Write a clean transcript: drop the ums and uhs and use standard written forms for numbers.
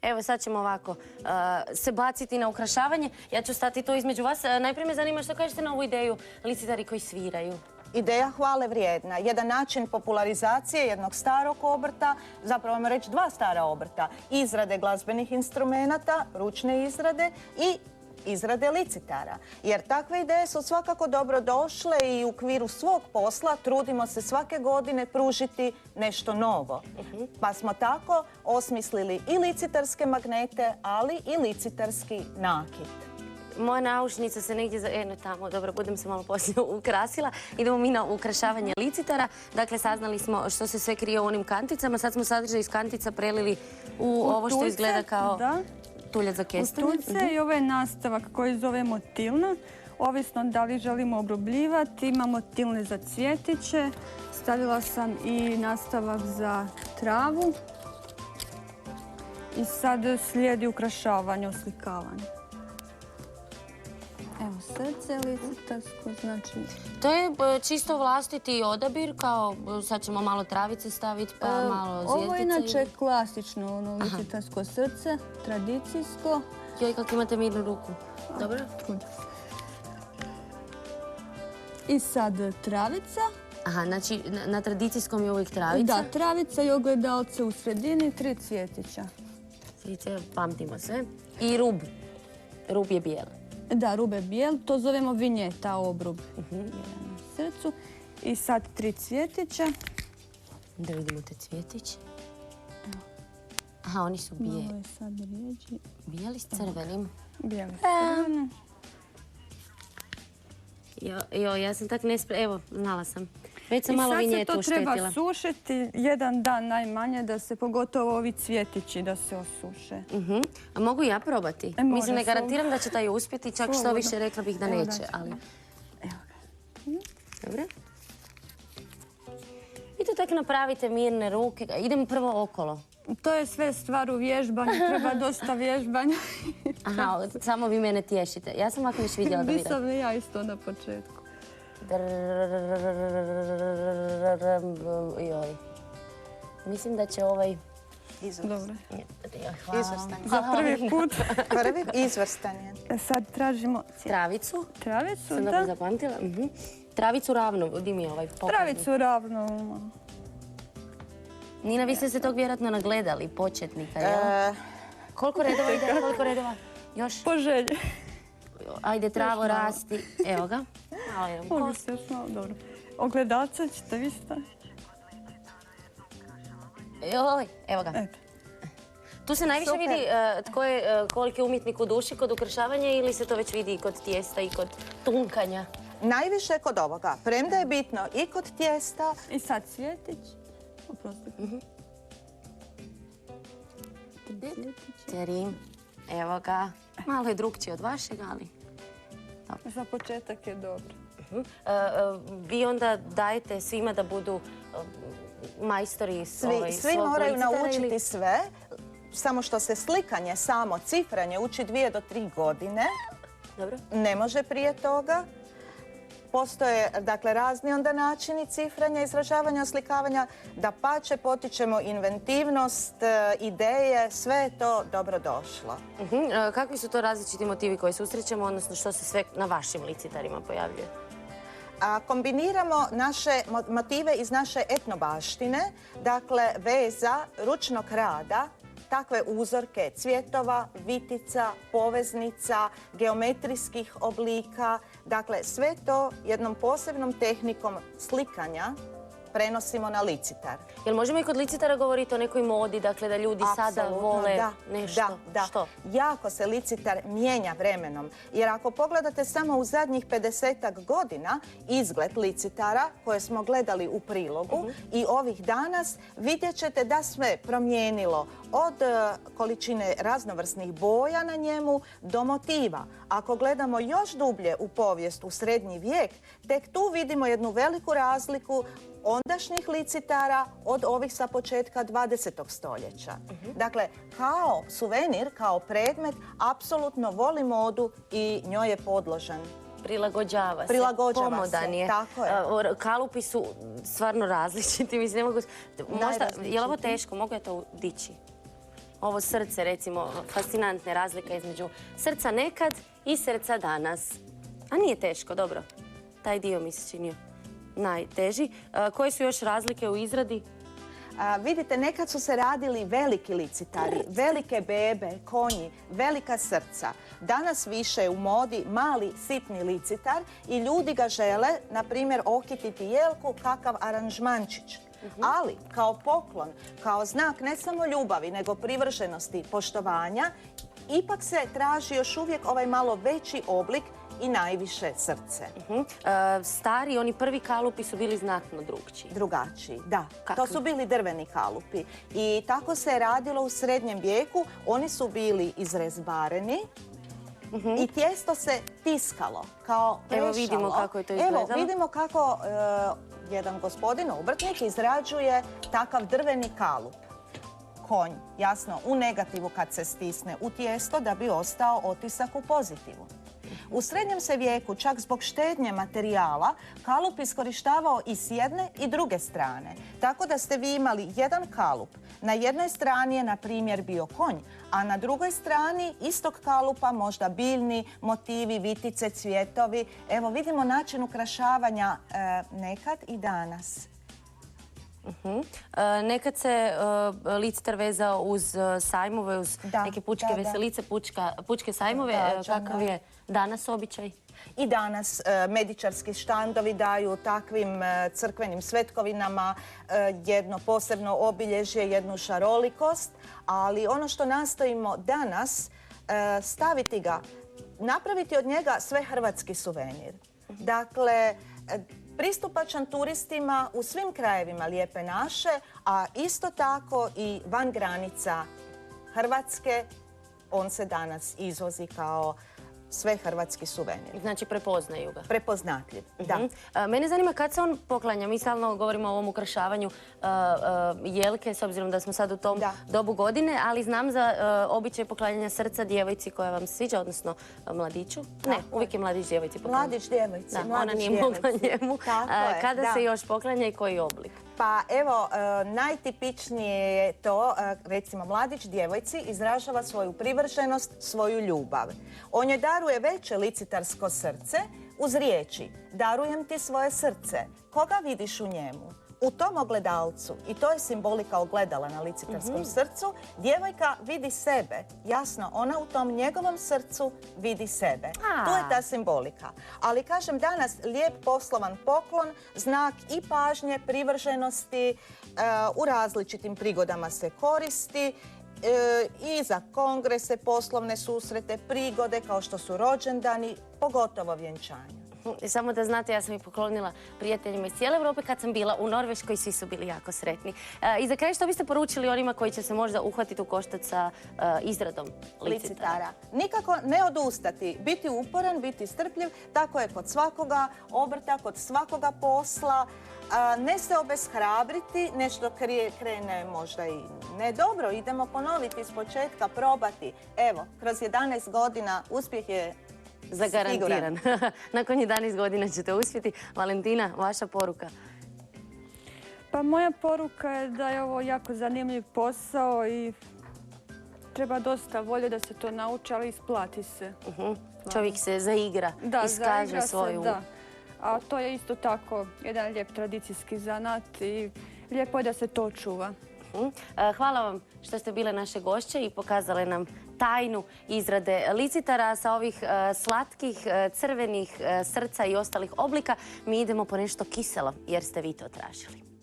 Evo sad ćemo ovako se baciti na ukrašavanje. Ja ću stati tu između vas. Najprije me zanima što kažete na ovu ideju licitari koji sviraju. Ideja hvale vrijedna. Jedan način popularizacije jednog starog obrta, zapravo vam reći dva stara obrta, izrade glazbenih instrumenata, ručne izrade i izrade licitara. Jer takve ideje su svakako dobro došle i u okviru svog posla trudimo se svake godine pružiti nešto novo. Pa smo tako osmislili i licitarske magnete, ali i licitarski nakit. Moja naušnica se negdje tamo, dobro, budem se malo poslije ukrasila. Idemo mi na ukrašavanje licitara. Dakle, saznali smo što se sve krije u onim kanticama. Sad smo sadržaj iz kantica prelili u ovo što izgleda kao tuljac za kestanje. U tuljce i ovo je nastavak koji zovemo tilna. Ovisno da li želimo obrubljivati, imamo tilne za cvjetiće. Stavila sam i nastavak za travu. I sad slijedi ukrašavanje, oslikavanje. Evo srce licitarsko, znači... To je čisto vlastiti odabir, kao sad ćemo malo travice staviti, pa malo zvijezdice. Ovo je inače klasično licitarsko srce, tradicijsko. Joj, kako imate mirnu ruku. Dobro? I sad travica. Aha, znači na tradicijskom je uvijek travica? Da, travica i ogledalce u sredini, 3 cvjetića. Cvjetića, pamtimo sve. I rub. Rub je bijel. Da, rub je bijel, to zovemo vinjeta, obrub. Jedan na srcu. I sad 3 cvjetića. Da vidimo te cvjetiće. Aha, oni su bijeli. Malo je sad rijeđi. Bijeli s crvenim. Bijeli s crvenim. Jo, ja sam tak evo, znala sam. Već sam malo vinjetu uštetila. I sad se to treba sušiti jedan dan najmanje, da se pogotovo ovi cvjetići da se osuše. A mogu ja probati? Mislim, ne garantiram da će taj uspjeti, čak što više rekla bih da neće, ali... Evo ga. Dobro. Vi to tako napravite mirne ruke. Idemo prvo okolo. To je sve stvar u vježbanju, treba dosta vježbanja. Aha, samo vi mene tješite. Ja sam ovako još vidjela da vi... Nisam ja isto na početku. Joj. Mislim da će ovaj... Dobro. Izvrstan. Za prvi put. Prvi izvrstan je. Sad tražimo... Travicu. Travicu, sam dobro zapamtila. Travicu ravno, di mi je ovaj pokaznik. Travicu ravno. Nina, vi ste se tog vjerojatno nagledali, početnika, jel? Koliko redova ide? Koliko redova? Još? Po želji. Ajde, travo rasti. Evo ga. Malo jedan kost. Mogu se još malo, dobro. Ogledalca ćete vi staviti. Joj, evo ga. Eto. Tu se najviše vidi koliki je umjetnik u duši kod ukrašavanja ili se to već vidi i kod tijesta i kod tunkanja? Najviše kod ovoga. Premda je bitno i kod tijesta. I sad cvjetić. Oprostite. Evo ga. Malo je drugčije od vašeg, ali... Za početak je dobro. Vi onda dajete svima da budu majstori svog licitara? Svi moraju naučiti sve, samo što se slikanje, samo cifranje uči 2 do 3 godine. Dobro. Ne može prije toga. Postoje, dakle, razni onda načini cifranja, izražavanja, oslikavanja. Dapače, potičemo inventivnost, ideje, sve je to dobro došlo. Kakvi su to različiti motivi koje susrećemo, odnosno što se sve na vašim licitarima pojavljuje? Kombiniramo naše motive iz naše etnobaštine, dakle, veza, ručnog rada, takve uzorke cvjetova, vitica, poveznica, geometrijskih oblika. Dakle, sve to jednom posebnom tehnikom slikanja prenosimo na licitar. Jel možemo i kod licitara govoriti o nekoj modi, dakle da ljudi sada vole nešto? Da. Što? Jako se licitar mijenja vremenom. Jer ako pogledate samo u zadnjih 50-ak godina izgled licitara koje smo gledali u prilogu i ovih danas, vidjet ćete da sve promijenilo od količine raznovrsnih boja na njemu do motiva. Ako gledamo još dublje u povijest, u srednji vijek, tek tu vidimo jednu veliku razliku ondašnjih licitara od ovih sa početka 20. stoljeća. Dakle, kao suvenir, kao predmet, apsolutno voli modu i njoj je podložen. Prilagođava se, pomodan je. Tako je. Kalupi su stvarno različiti. Mislim, ne mogu... Možda, je li ovo teško? Mogu ja to dići? ovo srce, recimo, fascinantne razlika između srca nekad i srca danas. A nije teško, dobro. Taj dio mi se činio najteži. Koje su još razlike u izradi? Vidite, nekad su se radili veliki licitari, velike bebe, konji, velika srca. Danas više je u modi mali, sitni licitar i ljudi ga žele, na primjer, okititi jelku kakav aranžmančić. Ali, kao poklon, kao znak ne samo ljubavi, nego privrženosti i poštovanja, ipak se traži još uvijek ovaj malo veći oblik i najviše srce. Stari, oni prvi kalupi su bili znatno drugčiji. Drugačiji, da. Kakvi? To su bili drveni kalupi. I tako se radilo u srednjem vijeku. Oni su bili izrezbareni i tijesto se tiskalo kao prešalo. Evo vidimo kako je to izgledalo. Evo vidimo kako jedan gospodin obrtnik izrađuje takav drveni kalup. Konj, jasno, u negativu kad se stisne u tijesto da bi ostao otisak u pozitivu. U srednjem se vijeku, čak zbog štednje materijala, kalup iskorištavao i s jedne i druge strane. Tako da ste vi imali jedan kalup. Na jednoj strani je, na primjer, bio konj, a na drugoj strani istog kalupa možda biljni motivi, vitice, cvjetovi. Evo vidimo način ukrašavanja nekad i danas. Nekad se licitar vezao uz sajmove, uz neke pučke veselice, pučke sajmove. Kakav je danas običaj? I danas medičarski štandovi daju takvim crkvenim svetkovinama jedno posebno obilježje, jednu šarolikost, ali ono što nastojimo danas, staviti ga, napraviti od njega svehrvatski suvenir. Dakle, pristupačan turistima u svim krajevima Lijepe naše, a isto tako i van granica Hrvatske. On se danas izvozi kao svehrvatski suvenir. Znači prepoznaju ga. Prepoznatljiv, da. Mene zanima kad se on poklanja. Mi stalno govorimo o ovom ukrašavanju jelke, s obzirom da smo sad u tom dobu godine, ali znam za običaj poklanjanja srca djevojci koja vam sviđa, odnosno mladiću. Ne, uvijek je mladić djevojci poklanja. Mladić djevojci. Ona nije mogla njemu. Kada se još poklanja i koji oblik? Pa evo, najtipičnije je to, recimo, mladić djevojci izražava svoju privrženost, svoju ljubav. On joj daruje veće licitarsko srce uz riječi: darujem ti svoje srce. Koga vidiš u njemu? U tom ogledalcu, i to je simbolika ogledala na licitarskom srcu, djevojka vidi sebe. Jasno, ona u tom njegovom srcu vidi sebe. Tu je ta simbolika. Ali kažem, danas lijep poslovan poklon, znak i pažnje, privrženosti, u različitim prigodama se koristi. I za kongrese, poslovne susrete, prigode kao što su rođendani, pogotovo vjenčanja. Samo da znate, ja sam ih poklonila prijateljima iz cijele Europe kad sam bila u Norveškoj, svi su bili jako sretni. I za kraj, što biste poručili onima koji će se možda uhvatiti u koštac sa izradom licitara? Nikako ne odustati, biti uporan, biti strpljiv, tako je kod svakoga obrta, kod svakoga posla. Ne se obeshrabriti, nešto krene možda i ne dobro, idemo ponoviti iz početka, probati. Evo, kroz 11 godina uspjeh je zagarantiran. Nakon 11 godina ćete uspjeti. Valentina, vaša poruka? Pa moja poruka je da je ovo jako zanimljiv posao i treba dosta volje da se to nauči, ali isplati se. Čovjek se zaigra, iskaže svoju... A to je isto tako jedan lijep tradicijski zanat i lijepo je da se to čuva. Hvala vam što ste bile naše gošće i pokazale nam tajnu izrade licitara. Sa ovih slatkih, crvenih srca i ostalih oblika mi idemo po nešto kiselo jer ste vi to tražili.